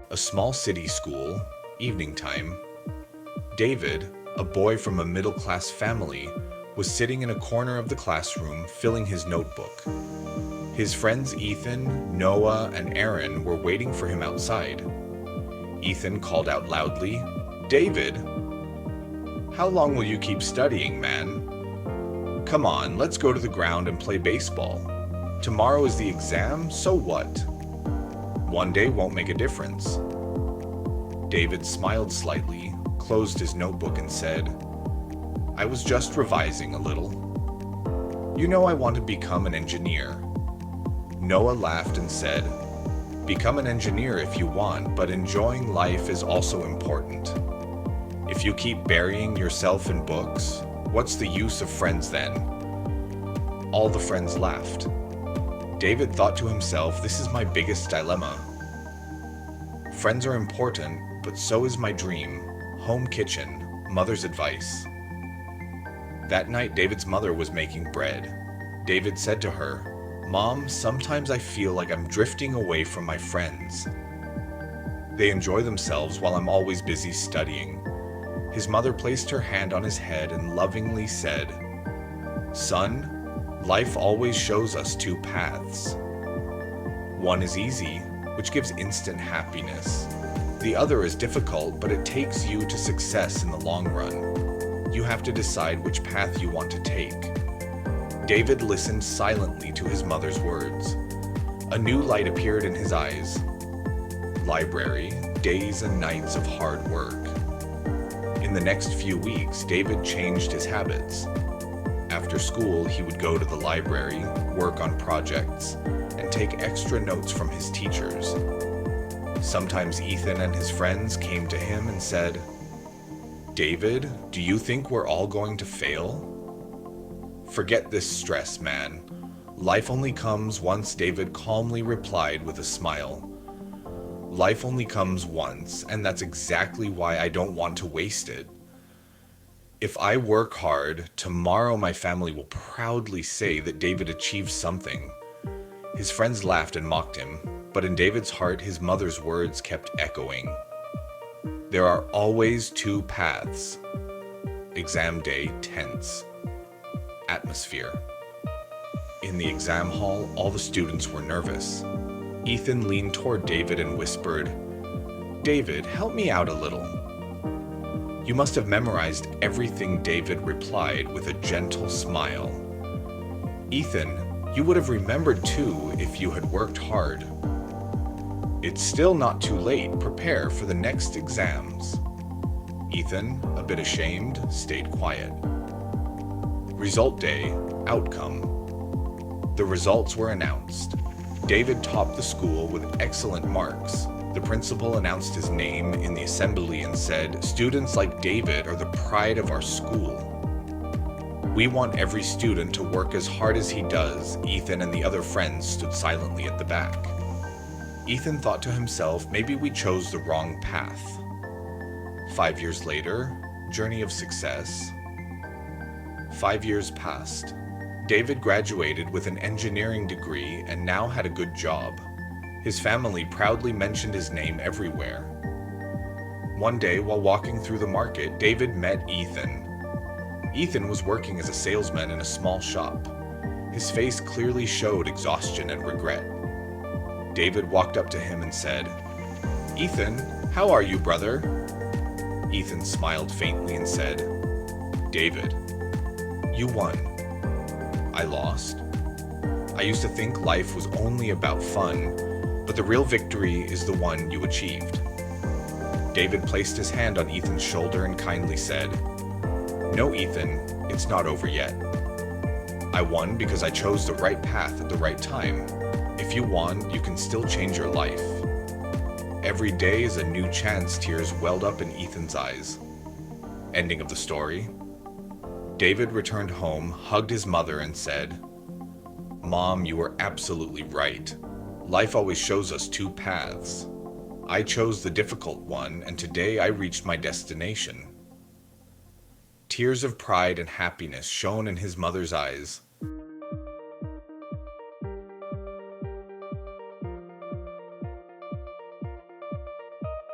A small city school, evening time. David, a boy from a middle-class family, was sitting in a corner of the classroom filling his notebook. His friends Ethan, Noah, and Aaron were waiting for him outside. Ethan called out loudly, "David, how long will you keep studying, man? Come on, let's go to the ground and play baseball. Tomorrow is the exam, so what? One day won't make a difference." David smiled slightly, closed his notebook and said, "I was just revising a little. You know I want to become an engineer." Noah laughed and said, "Become an engineer if you want, but enjoying life is also important. If you keep burying yourself in books, what's the use of friends then?" All the friends laughed. David thought to himself, this is my biggest dilemma. Friends are important, but so is my dream, home kitchen, mother's advice. That night, David's mother was making bread. David said to her, "Mom, sometimes I feel like I'm drifting away from my friends. They enjoy themselves while I'm always busy studying." His mother placed her hand on his head and lovingly said, "Son, life always shows us two paths. One is easy, which gives instant happiness. The other is difficult, but it takes you to success in the long run. You have to decide which path you want to take." David listened silently to his mother's words. A new light appeared in his eyes. Library, days and nights of hard work. In the next few weeks, David changed his habits. After school, he would go to the library, work on projects, and take extra notes from his teachers. Sometimes Ethan and his friends came to him and said, "David, do you think we're all going to fail?" "Forget this stress, man. Life only comes once," David calmly replied with a smile. "Life only comes once, and that's exactly why I don't want to waste it. If I work hard, tomorrow my family will proudly say that David achieved something." His friends laughed and mocked him, but in David's heart, his mother's words kept echoing. There are always two paths. Exam day tense. Atmosphere. In the exam hall, all the students were nervous. Ethan leaned toward David and whispered, "David, help me out a little." "You must have memorized everything," David replied with a gentle smile. "Ethan, you would have remembered too if you had worked hard. It's still not too late. Prepare for the next exams." Ethan, a bit ashamed, stayed quiet. Result day, outcome. The results were announced. David topped the school with excellent marks. The principal announced his name in the assembly and said, "Students like David are the pride of our school. We want every student to work as hard as he does." Ethan and the other friends stood silently at the back. Ethan thought to himself, maybe we chose the wrong path. 5 years later, journey of success. 5 years passed. David graduated with an engineering degree and now had a good job. His family proudly mentioned his name everywhere. One day, while walking through the market, David met Ethan. Ethan was working as a salesman in a small shop. His face clearly showed exhaustion and regret. David walked up to him and said, "Ethan, how are you, brother?" Ethan smiled faintly and said, "David, you won. I lost. I used to think life was only about fun, but the real victory is the one you achieved." David placed his hand on Ethan's shoulder and kindly said, "No, Ethan, it's not over yet. I won because I chose the right path at the right time. If you won, you can still change your life." Every day is a new chance. Tears welled up in Ethan's eyes. Ending of the story. David returned home, hugged his mother, and said, "Mom, you were absolutely right. Life always shows us two paths. I chose the difficult one, and today I reached my destination." Tears of pride and happiness shone in his mother's eyes.